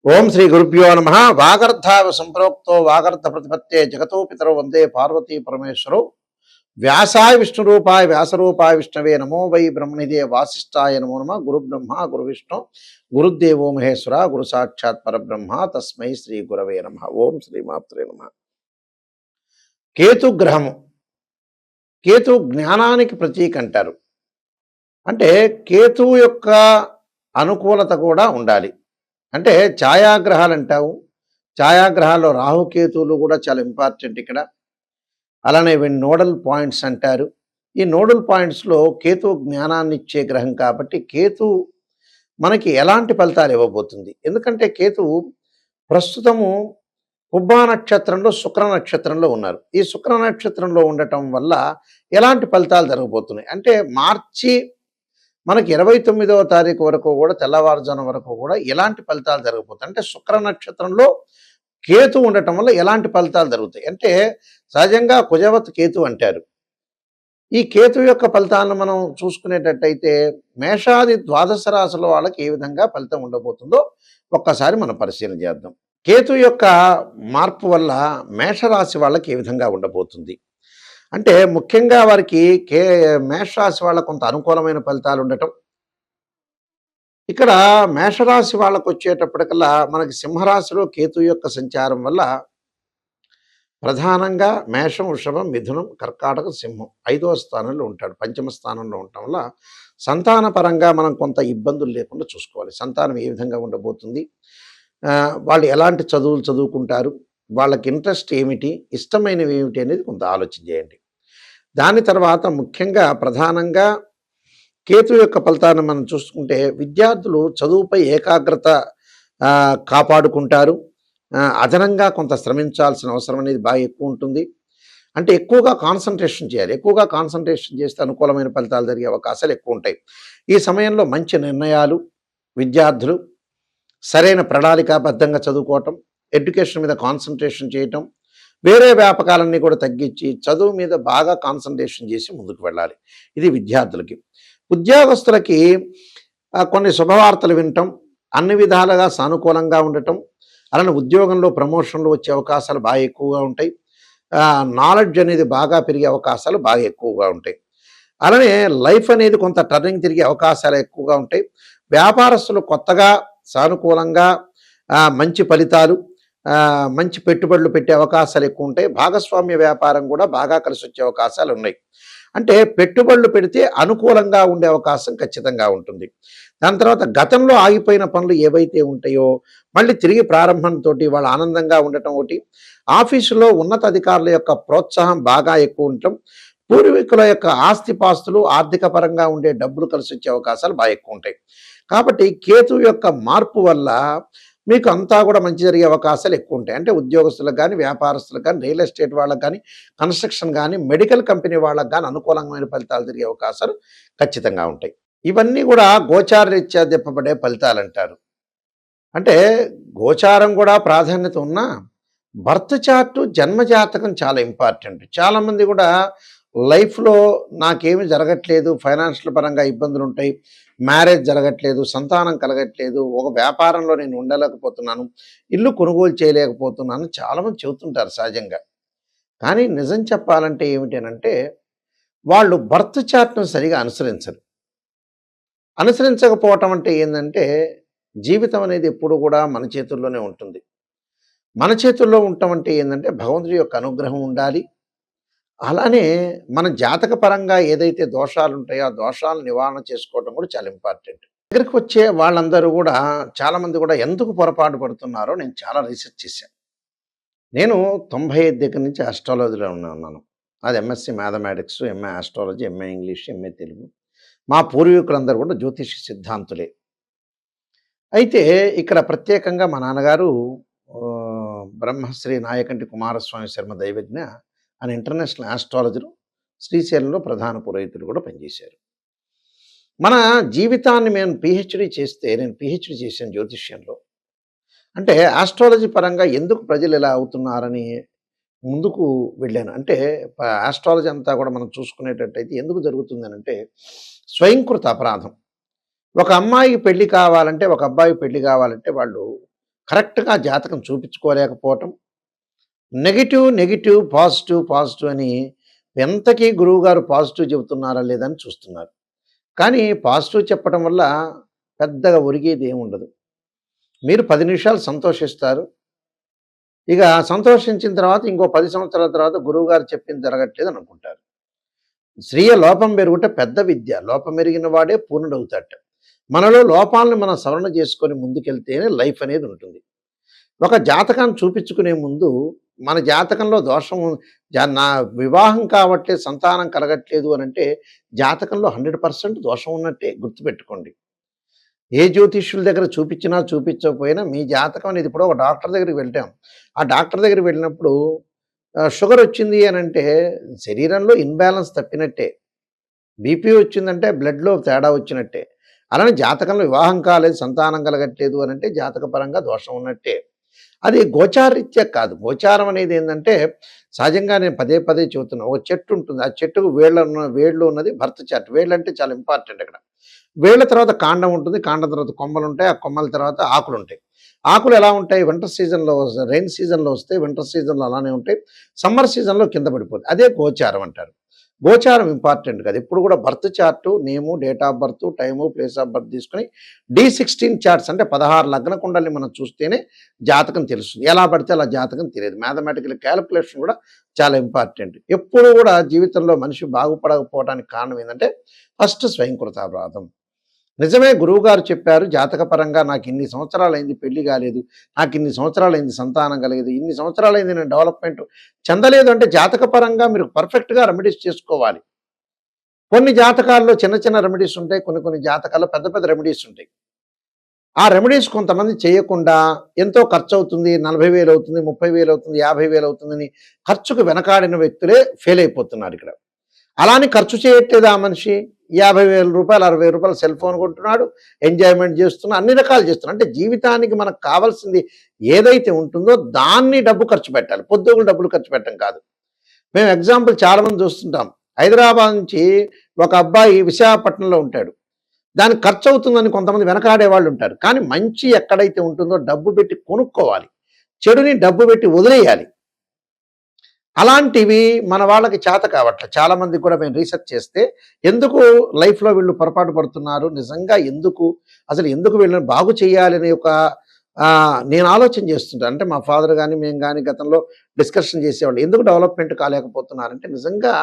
ఓం శ్రీ గురుభ్యో నమ. వాగర్ధావ సంప్రోక్తో వాగర్ధ ప్రతిపత్తే జగతో పితరో వందే పార్వతీ పరమేశ్వరో. వ్యాసాయ విష్ణురూపాయ వ్యాసరూపాయ విష్ణవే నమో వై బ్రహ్మనిదే వాసిష్ఠాయ నమో నమ. గురు బ్రహ్మ గురు విష్ణు గురుదేవో మహేశ్వర గురు సాక్షాత్ పరబ్రహ్మ తస్మై శ్రీ గురవే నమ. ఓం శ్రీమాత్రే నమ. కేతు గ్రహము, కేతు జ్ఞానానికి ప్రతీక అంటారు. అంటే కేతువు యొక్క అనుకూలత కూడా ఉండాలి. అంటే ఛాయాగ్రహాలు అంటావు, ఛాయాగ్రహాల్లో రాహుకేతువులు కూడా చాలా ఇంపార్టెంట్ ఇక్కడ. అలానే వీళ్ళు నోడల్ పాయింట్స్ అంటారు. ఈ నోడల్ పాయింట్స్లో కేతు జ్ఞానాన్ని ఇచ్చే గ్రహం కాబట్టి కేతు మనకి ఎలాంటి ఫలితాలు ఇవ్వబోతుంది? ఎందుకంటే కేతువు ప్రస్తుతము పుబ్బా నక్షత్రంలో శుక్ర నక్షత్రంలో ఉన్నారు. ఈ శుక్ర నక్షత్రంలో ఉండటం వల్ల ఎలాంటి ఫలితాలు జరగబోతున్నాయి అంటే మార్చి మనకి 29వ తారీఖు వరకు కూడా తెల్లవారుజాము వరకు కూడా ఎలాంటి ఫలితాలు జరగబోతాయి అంటే శుక్ర నక్షత్రంలో కేతు ఉండటం వల్ల ఎలాంటి ఫలితాలు జరుగుతాయి అంటే సహజంగా కుజవత్ కేతు అంటారు. ఈ కేతు యొక్క ఫలితాలను మనం చూసుకునేటట్టయితే మేషాది ద్వాదశ రాశుల వాళ్ళకి ఏ విధంగా ఫలితం ఉండబోతుందో ఒక్కసారి మనం పరిశీలన చేద్దాం. కేతు యొక్క మార్పు వల్ల మేషరాశి వాళ్ళకి ఏ విధంగా ఉండబోతుంది అంటే ముఖ్యంగా వారికి మేషరాశి వాళ్ళ కొంత అనుకూలమైన ఫలితాలు ఉండటం. ఇక్కడ మేషరాశి వాళ్ళకు వచ్చేటప్పటికల్లా మనకి సింహరాశిలో కేతు యొక్క సంచారం వల్ల ప్రధానంగా మేషం, వృషభం, మిథునం, కర్కాటక, సింహం 5వ స్థానంలో ఉంటాడు. పంచమ స్థానంలో ఉండటం వల్ల సంతాన పరంగా మనం కొంత ఇబ్బందులు లేకుండా చూసుకోవాలి. సంతానం ఏ విధంగా ఉండబోతుంది, వాళ్ళు ఎలాంటి చదువులు చదువుకుంటారు, వాళ్ళకి ఇంట్రెస్ట్ ఏమిటి, ఇష్టమైనవి ఏమిటి అనేది కొంత ఆలోచన చేయండి. దాని తర్వాత ముఖ్యంగా ప్రధానంగా కేతు యొక్క ఫలితాన్ని మనం చూసుకుంటే విద్యార్థులు చదువుపై ఏకాగ్రత కాపాడుకుంటారు. అదనంగా కొంత శ్రమించాల్సిన అవసరం అనేది బాగా ఎక్కువ ఉంటుంది. అంటే ఎక్కువగా కాన్సన్ట్రేషన్ చేయాలి. ఎక్కువగా కాన్సన్ట్రేషన్ చేస్తే అనుకూలమైన ఫలితాలు జరిగే అవకాశాలు ఎక్కువ ఉంటాయి. ఈ సమయంలో మంచి నిర్ణయాలు, విద్యార్థులు సరైన ప్రణాళికాబద్ధంగా చదువుకోవటం, ఎడ్యుకేషన్ మీద కాన్సన్ట్రేషన్ చేయటం, వేరే వ్యాపకాలన్నీ కూడా తగ్గించి చదువు మీద బాగా కాన్సన్ట్రేషన్ చేసి ముందుకు వెళ్ళాలి. ఇది విద్యార్థులకి. ఉద్యోగస్తులకి కొన్ని శుభవార్తలు వినటం, అన్ని విధాలుగా సానుకూలంగా ఉండటం, అలానే ఉద్యోగంలో ప్రమోషన్లు వచ్చే అవకాశాలు బాగా ఎక్కువగా ఉంటాయి. నాలెడ్జ్ అనేది బాగా పెరిగే అవకాశాలు బాగా ఎక్కువగా ఉంటాయి. అలానే లైఫ్ అనేది కొంత టర్నింగ్ తిరిగే అవకాశాలు ఎక్కువగా ఉంటాయి. వ్యాపారస్తులు కొత్తగా సానుకూలంగా మంచి ఫలితాలు, మంచి పెట్టుబడులు పెట్టే అవకాశాలు ఎక్కువ ఉంటాయి. భాగస్వామ్య వ్యాపారం కూడా బాగా కలిసి వచ్చే అవకాశాలు ఉన్నాయి. అంటే పెట్టుబడులు పెడితే అనుకూలంగా ఉండే అవకాశం ఖచ్చితంగా ఉంటుంది. దాని తర్వాత గతంలో ఆగిపోయిన పనులు ఏవైతే ఉంటాయో మళ్ళీ తిరిగి ప్రారంభంతో వాళ్ళు ఆనందంగా ఉండటం ఒకటి, ఆఫీసులో ఉన్నత అధికారుల యొక్క ప్రోత్సాహం బాగా ఎక్కువ ఉండటం, పూర్వీకుల యొక్క ఆస్తిపాస్తులు ఆర్థిక పరంగా ఉండే డబ్బులు కలిసి వచ్చే అవకాశాలు బాగా ఎక్కువ ఉంటాయి. కాబట్టి కేతు యొక్క మార్పు వల్ల మీకు అంతా కూడా మంచి జరిగే అవకాశాలు ఎక్కువ ఉంటాయి. అంటే ఉద్యోగస్తులకు కానీ, వ్యాపారస్తులకు కానీ, రియల్ ఎస్టేట్ వాళ్ళకి కానీ, కన్స్ట్రక్షన్ కానీ, మెడికల్ కంపెనీ వాళ్ళకి కానీ అనుకూలమైన ఫలితాలు జరిగే అవకాశాలు ఖచ్చితంగా ఉంటాయి. ఇవన్నీ కూడా గోచార రీత్యా తిప్పబడే ఫలితాలు అంటారు. అంటే గోచారం కూడా ప్రాధాన్యత ఉన్నా బర్త్ చార్టు, జన్మజాతకం చాలా ఇంపార్టెంట్. చాలామంది కూడా లైఫ్లో నాకేమి జరగట్లేదు, ఫైనాన్షియల్ పరంగా ఇబ్బందులు ఉంటాయి, మ్యారేజ్ జరగట్లేదు, సంతానం కలగట్లేదు, ఒక వ్యాపారంలో నేను ఉండలేకపోతున్నాను, ఇల్లు కొనుగోలు చేయలేకపోతున్నాను చాలామంది చెబుతుంటారు సహజంగా. కానీ నిజం చెప్పాలంటే ఏమిటనంటే వాళ్ళు బర్త్ చార్ట్ను సరిగా అనుసరించరు. అనుసరించకపోవటం అంటే ఏంటంటే జీవితం అనేది ఎప్పుడు కూడా మన చేతుల్లోనే ఉంటుంది. మన చేతుల్లో ఉండటం అంటే ఏంటంటే భగవంతుడి యొక్క అనుగ్రహం ఉండాలి. అలానే మన జాతక పరంగా ఏదైతే దోషాలు ఉంటాయో ఆ దోషాలను నివారణ చేసుకోవడం కూడా చాలా ఇంపార్టెంట్. దగ్గరికి వచ్చే వాళ్ళందరూ కూడా చాలామంది కూడా ఎందుకు పొరపాటు పడుతున్నారో నేను చాలా రీసెర్చ్ చేశాను. నేను 95 దగ్గర నుంచి ఆస్ట్రాలజీలో ఉన్నాను. అది MSc mathematics, MA astrology, MA English, MA Telugu. మా పూర్వీకులందరూ కూడా జ్యోతిష సిద్ధాంతులే. అయితే ఇక్కడ ప్రత్యేకంగా మా నాన్నగారు బ్రహ్మశ్రీ నాయకంటి కుమారస్వామి శర్మ దైవజ్ఞ అని ఇంటర్నేషనల్ ఆస్ట్రాలజరు, శ్రీశైలంలో ప్రధాన పురోహితులు కూడా పనిచేశారు. మన జీవితాన్ని నేను పిహెచ్డి చేశాను జ్యోతిష్యంలో. అంటే ఆస్ట్రాలజీ పరంగా ఎందుకు ప్రజలు ఇలా అవుతున్నారని ముందుకు వెళ్ళాను. అంటే ఆస్ట్రాలజీ అంతా కూడా మనం చూసుకునేటట్టయితే ఎందుకు జరుగుతుంది అంటే స్వయంకృత అపరాధం. ఒక అమ్మాయికి పెళ్లి కావాలంటే, ఒక అబ్బాయికి పెళ్లి కావాలంటే వాళ్ళు కరెక్ట్‌గా జాతకం చూపించుకోలేకపోవటం, నెగెటివ్, నెగెటివ్, పాజిటివ్, పాజిటివ్ అని ఎంతకీ గురువుగారు పాజిటివ్ చెబుతున్నారా లేదా అని చూస్తున్నారు. కానీ పాజిటివ్ చెప్పడం వల్ల పెద్దగా ఒరిగేది ఏముండదు. మీరు 10 నిమిషాలు సంతోషిస్తారు. ఇక సంతోషించిన తర్వాత ఇంకో 10 సంవత్సరాల తర్వాత గురువుగారు చెప్పింది జరగట్లేదని అనుకుంటారు. స్వీయ లోపం పెరుగుట పెద్ద విద్య. లోపం ఎరిగిన వాడే పూర్ణుడవుతాడట. మనలో లోపాలను మనం సవరణ చేసుకొని ముందుకెళ్తేనే లైఫ్ అనేది ఉంటుంది. ఒక జాతకాన్ని చూపించుకునే ముందు మన జాతకంలో దోషం నా వివాహం కావట్లేదు, సంతానం కలగట్లేదు అనంటే జాతకంలో 100% దోషం ఉన్నట్టే గుర్తుపెట్టుకోండి. ఏ జ్యోతిష్యుల దగ్గర చూపించినా, చూపించకపోయినా మీ జాతకం అనేది ఇప్పుడు ఒక డాక్టర్ దగ్గరికి వెళ్ళాం. ఆ డాక్టర్ దగ్గరికి వెళ్ళినప్పుడు షుగర్ వచ్చింది అనంటే శరీరంలో ఇన్‌బాలన్స్ తప్పినట్టే. బీపీ వచ్చిందంటే బ్లడ్‌లో తేడా వచ్చినట్టే. అలానే జాతకంలో వివాహం కాలేదు, సంతానం కలగట్లేదు అనంటే జాతకపరంగా దోషం ఉన్నట్టే. అది గోచారరీత్యా కాదు. గోచారం అనేది ఏందంటే సహజంగా నేను పదే పదే చెబుతున్నా. ఒక చెట్టు ఉంటుంది. ఆ చెట్టుకు వేళ్ళు ఉన్నది బర్త్ చార్ట్. వేళ్ళంటే చాలా ఇంపార్టెంట్ అక్కడ. వేళ్ళ తర్వాత కాండం ఉంటుంది. కాండం తర్వాత కొమ్మలుంటాయి. ఆ కొమ్మల తర్వాత ఆకులుంటాయి. ఆకులు ఎలా ఉంటాయి? వింటర్ సీజన్‌లో రైన్ సీజన్‌లో వస్తాయి. వింటర్ సీజన్‌లో అలానే ఉంటాయి. సమ్మర్ సీజన్‌లో కింద పడిపోతాయి. అదే గోచారం అంటారు. గోచారం ఇంపార్టెంట్ కాదు. ఎప్పుడు కూడా birth chart, name, date of birth, time, place of birth తీసుకొని D16 చార్ట్స్ అంటే 16 లగ్న కుండల్ని మనం చూస్తేనే జాతకం తెలుస్తుంది. ఎలా పడితే అలా జాతకం తెలియదు. మ్యాథమెటికల్ క్యాలిక్యులేషన్ కూడా చాలా ఇంపార్టెంట్. ఎప్పుడు కూడా జీవితంలో మనిషి బాగుపడకపోవడానికి కారణం ఏంటంటే ఫస్ట్ స్వయంకృతాపరాధం. నిజమే గురువుగారు చెప్పారు జాతకపరంగా నాకు ఇన్ని సంవత్సరాలైంది పెళ్లి కాలేదు, నాకు ఇన్ని సంవత్సరాలైంది సంతానం కలగలేదు, ఇన్ని సంవత్సరాలైంది నేను డెవలప్మెంట్ చెందలేదు అంటే జాతకపరంగా మీరు పర్ఫెక్ట్‌గా రెమెడీస్ చేసుకోవాలి. కొన్ని జాతకాల్లో చిన్న చిన్న రెమెడీస్ ఉంటాయి. కొన్ని కొన్ని జాతకాల్లో పెద్ద పెద్ద రెమెడీస్ ఉంటాయి. ఆ రెమెడీస్ కొంతమంది చేయకుండా ఎంతో ఖర్చవుతుంది. 40,000 అవుతుంది, 30,000 అవుతుంది, 50,000 అవుతుందని ఖర్చుకు వెనకాడిన వ్యక్తులే ఫెయిల్ అయిపోతున్నారిక్కడ. అలా అని ఖర్చు చేయట్లేదు ఆ మనిషి. రూ. 50,000, రూ. 60,000 సెల్ ఫోన్ కొంటున్నాడు, ఎంజాయ్‌మెంట్ చేస్తున్నాడు, అన్ని రకాలు చేస్తున్నాడు. అంటే జీవితానికి మనకు కావాల్సింది ఏదైతే ఉంటుందో దాన్ని డబ్బు ఖర్చు పెట్టాలి. పొద్దుగులు డబ్బులు ఖర్చు పెట్టడం కాదు. మేము ఎగ్జాంపుల్ చాలామంది చూస్తుంటాం. హైదరాబాద్ నుంచి ఒక అబ్బాయి విశాఖపట్నంలో ఉంటాడు. దానికి ఖర్చు అవుతుందని కొంతమంది వెనకాడే వాళ్ళు ఉంటారు. కానీ మంచి ఎక్కడైతే ఉంటుందో డబ్బు పెట్టి కొనుక్కోవాలి. చెడుని డబ్బు పెట్టి వదిలేయాలి. అలాంటివి మన వాళ్ళకి చేత కావట్లే. చాలామందికి కూడా మేము రీసెర్చ్ చేస్తే ఎందుకు లైఫ్‌లో వీళ్ళు పొరపాటు పడుతున్నారు? నిజంగా ఎందుకు? అసలు ఎందుకు వీళ్ళని బాగు చేయాలనే ఒక నేను ఆలోచన చేస్తుంటాను. అంటే మా ఫాదర్ గాని, మేము గాని గతంలో డిస్కషన్ చేసేవాళ్ళు. ఎందుకు డెవలప్‌మెంట్ కాలేకపోతున్నారంటే నిజంగా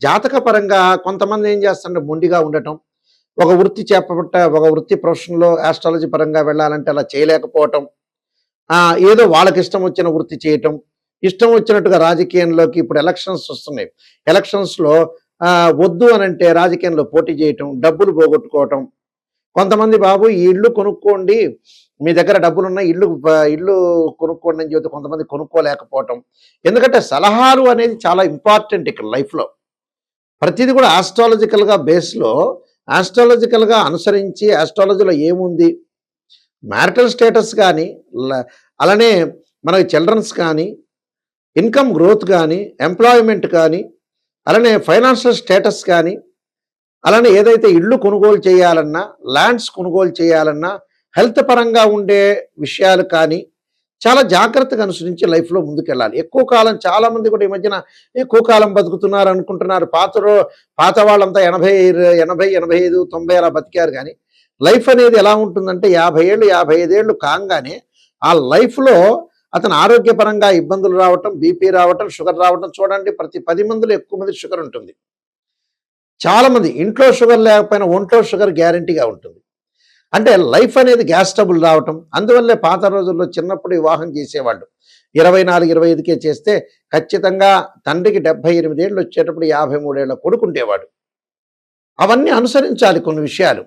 జాతకపరంగా కొంతమంది ఏం చేస్తారంటే మొండిగా ఉండటం. ఒక వృత్తి ప్రొఫెషన్‌లో ఆస్ట్రాలజీ పరంగా వెళ్ళాలంటే అలా చేయలేకపోవటం. ఏదో వాళ్ళకిష్టం వచ్చిన వృత్తి చేయటం. ఇష్టం వచ్చినట్టుగా రాజకీయంలోకి ఇప్పుడు ఎలక్షన్స్ వస్తున్నాయి. ఎలక్షన్స్‌లో వద్దు అనంటే రాజకీయంలో పోటీ చేయటం, డబ్బులు పోగొట్టుకోవటం. కొంతమంది బాబు ఈ ఇల్లు కొనుక్కోండి, మీ దగ్గర డబ్బులున్నాయి ఇల్లు కొనుక్కోండి అని చెబితే కొంతమంది కొనుక్కోలేకపోవటం. ఎందుకంటే సలహాలు అనేది చాలా ఇంపార్టెంట్ ఇక్కడ లైఫ్‌లో. ప్రతిది కూడా ఆస్ట్రాలజికల్‌గా అనుసరించి ఆస్ట్రాలజీలో ఏముంది, మ్యారిటల్ స్టేటస్ కానీ, అలానే మనకి చిల్డ్రన్స్ కానీ, ఇన్కమ్ గ్రోత్ కానీ, ఎంప్లాయ్మెంట్ కానీ, అలానే ఫైనాన్షియల్ స్టేటస్ కానీ, అలానే ఏదైతే ఇళ్ళు కొనుగోలు చేయాలన్నా, ల్యాండ్స్ కొనుగోలు చేయాలన్నా, హెల్త్ పరంగా ఉండే విషయాలు కానీ చాలా జాగ్రత్తగా అనుసరించి లైఫ్‌లో ముందుకెళ్ళాలి. ఎక్కువ కాలం చాలామంది కూడా ఈ మధ్యన ఎక్కువ కాలం బతుకుతున్నారు అనుకుంటున్నారు. పాత వాళ్ళంతా 80, 85, 90 అలా బతికారు కానీ లైఫ్ అనేది ఎలా ఉంటుందంటే 50 ఏళ్ళు, 55 ఏళ్ళు కాంగానే ఆ లైఫ్‌లో అతను ఆరోగ్యపరంగా ఇబ్బందులు రావటం, బీపీ రావటం, షుగర్ రావటం చూడండి ప్రతి 10 మందిలో ఎక్కువ మంది షుగర్ ఉంటుంది. చాలామంది ఇంట్లో షుగర్ లేకపోయినా ఒంట్లో షుగర్ గ్యారంటీగా ఉంటుంది. అంటే లైఫ్ అనేది గ్యాస్ ట్రబుల్ రావటం. అందువల్లే పాత రోజుల్లో చిన్నప్పుడు వివాహం చేసేవాళ్ళు. 24, 25కే చేస్తే ఖచ్చితంగా తండ్రికి 78 ఏళ్ళు వచ్చేటప్పుడు 53 ఏళ్ల కొడుకుండేవాడు. అవన్నీ అనుసరించాలి కొన్ని విషయాలు.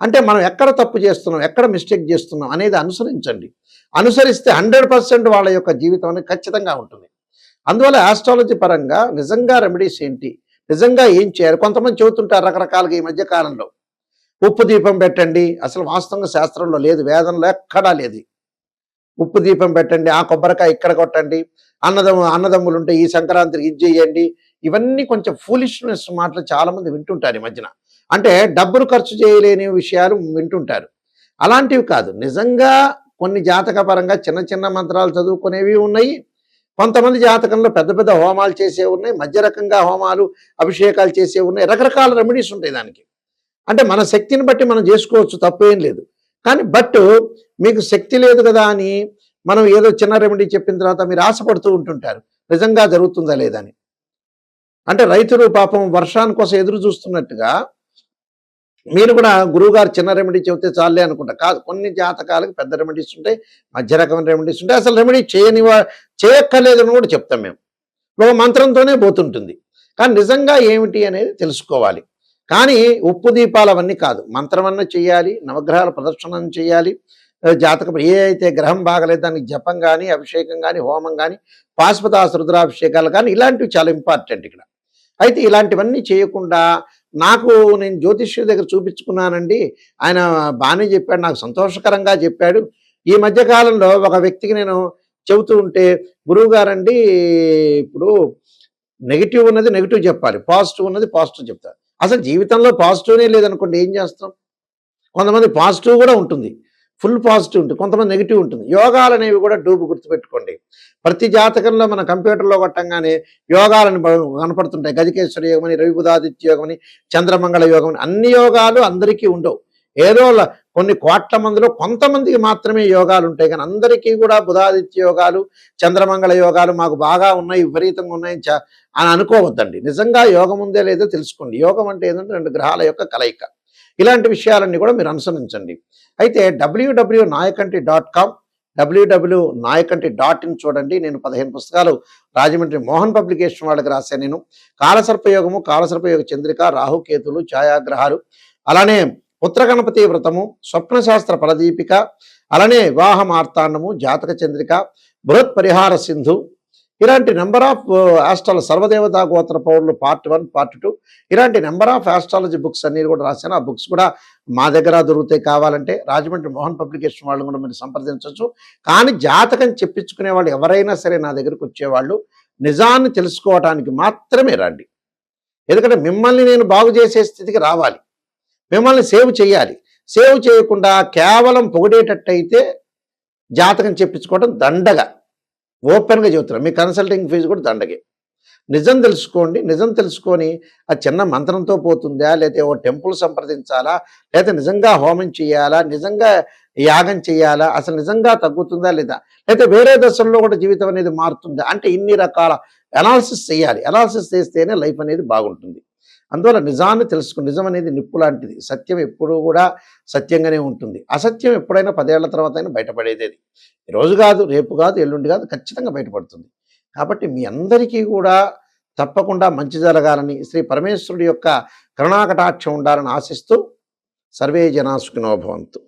అంటే మనం ఎక్కడ తప్పు చేస్తున్నాం, ఎక్కడ మిస్టేక్ చేస్తున్నాం అనేది అనుసరించండి. అనుసరిస్తే 100% వాళ్ళ యొక్క జీవితం అనేది ఖచ్చితంగా ఉంటుంది. అందువల్ల ఆస్ట్రాలజీ పరంగా నిజంగా రెమెడీస్ ఏంటి? నిజంగా ఏం చేయాలి? కొంతమంది చెబుతుంటారు రకరకాలుగా ఈ మధ్య కాలంలో. ఉప్పు దీపం పెట్టండి. అసలు వాస్తవంగా శాస్త్రంలో లేదు. వేదంలో ఎక్కడా లేదు. ఉప్పు దీపం పెట్టండి, ఆ కొబ్బరికాయ ఇక్కడ కొట్టండి, అన్నదమ్ములుంటే ఈ సంక్రాంతికి ఇది చేయండి. ఇవన్నీ కొంచెం ఫూలిష్‌నెస్ మాటలు చాలామంది వింటుంటారు ఈ మధ్యన. అంటే డబ్బులు ఖర్చు చేయలేని విషయాలు వింటుంటారు. అలాంటివి కాదు. నిజంగా కొన్ని జాతక పరంగా చిన్న చిన్న మంత్రాలు చదువుకునేవి ఉన్నాయి. కొంతమంది జాతకంలో పెద్ద పెద్ద హోమాలు చేసేవి ఉన్నాయి. మధ్య రకంగా హోమాలు, అభిషేకాలు చేసేవి ఉన్నాయి. రకరకాల రెమెడీస్ ఉంటాయి దానికి. అంటే మన శక్తిని బట్టి మనం చేసుకోవచ్చు, తప్పేం లేదు. కానీ మీకు శక్తి లేదు కదా అని మనం ఏదో చిన్న రెమెడీ చెప్పిన తర్వాత మీరు ఆశపడుతూ ఉంటుంటారు, నిజంగా జరుగుతుందా లేదా అని. అంటే రైతులు పాపం వర్షాని కోసం ఎదురు చూస్తున్నట్టుగా మీరు కూడా గురువుగారు చిన్న రెమెడీ చెబితే చాలే అనుకుంటా. కాదు, కొన్ని జాతకాలకు పెద్ద రెమెడీస్ ఉంటాయి, మధ్య రకమైన రెమెడీస్ ఉంటాయి. అసలు రెమెడీ చేయక్కర్లేదని కూడా చెప్తాం మేము. ఒక మంత్రంతోనే పోతుంటుంది. కానీ నిజంగా ఏమిటి అనేది తెలుసుకోవాలి. కానీ ఉప్పు దీపాలు అవన్నీ కాదు, మంత్రం అన్న చేయాలి, నవగ్రహాల ప్రదర్శనం చేయాలి. జాతకం ఏ అయితే గ్రహం బాగలేదు దానికి జపం కానీ, అభిషేకం కానీ, హోమం కానీ, పాశుపతాస రుద్రాభిషేకాలు కానీ, ఇలాంటివి చాలా ఇంపార్టెంట్ ఇక్కడ. అయితే ఇలాంటివన్నీ చేయకుండా నేను జ్యోతిష్యుడి దగ్గర చూపించుకున్నానండి, ఆయన బాగానే చెప్పాడు, నాకు సంతోషకరంగా చెప్పాడు. ఈ మధ్య కాలంలో ఒక వ్యక్తికి నేను చెబుతూ ఉంటే, గురువు గారండి ఇప్పుడు నెగిటివ్ ఉన్నది నెగిటివ్ చెప్పాలి, పాజిటివ్ ఉన్నది పాజిటివ్ చెప్తారు. అసలు జీవితంలో పాజిటివ్నే లేదనుకోండి, ఏం చేస్తాం? కొంతమంది పాజిటివ్ కూడా ఉంటుంది, ఫుల్ పాజిటివ్ ఉంటుంది, కొంతమంది నెగిటివ్ ఉంటుంది. యోగాలు అనేవి కూడా గుర్తుపెట్టుకోండి. ప్రతి జాతకంలో మన కంప్యూటర్లో కొట్టంగానే యోగాలను కనపడుతుంటాయి. గజకేశ్వర యోగం అని, రవిబుధాదిత్య యోగం అని, చంద్రమంగళ యోగం అని. అన్ని యోగాలు అందరికీ ఉండవు. ఏదో కొన్ని కోట్ల మందిలో కొంతమందికి మాత్రమే యోగాలు ఉంటాయి. కానీ అందరికీ కూడా బుధాదిత్య యోగాలు, చంద్రమంగళ యోగాలు మాకు బాగా ఉన్నాయి, విపరీతంగా ఉన్నాయి అని అనుకోవద్దండి. నిజంగా యోగం ఉందే లేదో తెలుసుకోండి. యోగం అంటే ఏంటంటే 2 గ్రహాల యొక్క కలయిక. ఇలాంటి విషయాలన్నీ కూడా మీరు అనుసరించండి. అయితే www.nayakanti.com, www.nayakanti.in చూడండి. నేను 15 పుస్తకాలు రాజమండ్రి మోహన్ పబ్లికేషన్ వాళ్ళకి రాశాను. నేను కాలసర్పయోగము, కాలసర్పయోగ చంద్రిక, రాహుకేతులు, ఛాయాగ్రహాలు, అలానే పుత్రగణపతి వ్రతము, స్వప్నశాస్త్ర ఫలదీపిక, అలానే వివాహ మార్తాండము, జాతక చంద్రిక, బృహత్ పరిహార సింధు, ఇలాంటి నెంబర్ ఆఫ్ సర్వదేవతా గోత్ర పౌరులు పార్ట్ 1, పార్ట్ 2, ఇలాంటి నెంబర్ ఆఫ్ ఆస్ట్రాలజీ బుక్స్ అన్ని కూడా రాశాను. ఆ బుక్స్ కూడా మా దగ్గర దొరుకుతాయి. కావాలంటే రాజమండ్రి మోహన్ పబ్లికేషన్ వాళ్ళు కూడా మీరు సంప్రదించవచ్చు. కానీ జాతకం చెప్పించుకునే వాళ్ళు ఎవరైనా సరే నా దగ్గరకు వచ్చేవాళ్ళు నిజాన్ని తెలుసుకోవడానికి మాత్రమే రండి. ఎందుకంటే మిమ్మల్ని నేను బాగు చేసే స్థితికి రావాలి, మిమ్మల్ని సేవ్ చేయాలి. సేవ్ చేయకుండా కేవలం పొగిడేటట్టయితే జాతకం చెప్పించుకోవడం దండగా, ఓపెన్గా చెబుతున్నాను. మీ కన్సల్టింగ్ ఫీజు కూడా దండగే. నిజం తెలుసుకోండి. నిజం తెలుసుకొని ఆ చిన్న మంత్రంతో పోతుందా, లేకపోతే ఓ టెంపుల్ సంప్రదించాలా, లేకపోతే నిజంగా హోమం చేయాలా, నిజంగా యాగం చేయాలా, అసలు నిజంగా తగ్గుతుందా లేదా, లేకపోతే వేరే దశల్లో కూడా జీవితం అనేది మారుతుందా అంటే ఇన్ని రకాల అనాలిసిస్ చేయాలి. అనాలిసిస్ చేస్తేనే లైఫ్ అనేది బాగుంటుంది. అందువల్ల నిజాన్ని తెలుసుకుని, నిజం అనేది నిప్పు లాంటిది. సత్యం ఎప్పుడూ కూడా సత్యంగానే ఉంటుంది. అసత్యం ఎప్పుడైనా 10 ఏళ్ల తర్వాత అయినా బయటపడేది. అది ఈరోజు కాదు, రేపు కాదు, ఎల్లుండి కాదు, ఖచ్చితంగా బయటపడుతుంది. కాబట్టి మీ అందరికీ కూడా తప్పకుండా మంచి జరగాలని, శ్రీ పరమేశ్వరుడి యొక్క కరుణాకటాక్షం ఉండాలని ఆశిస్తూ, సర్వే జనా సుఖినో భవంతు.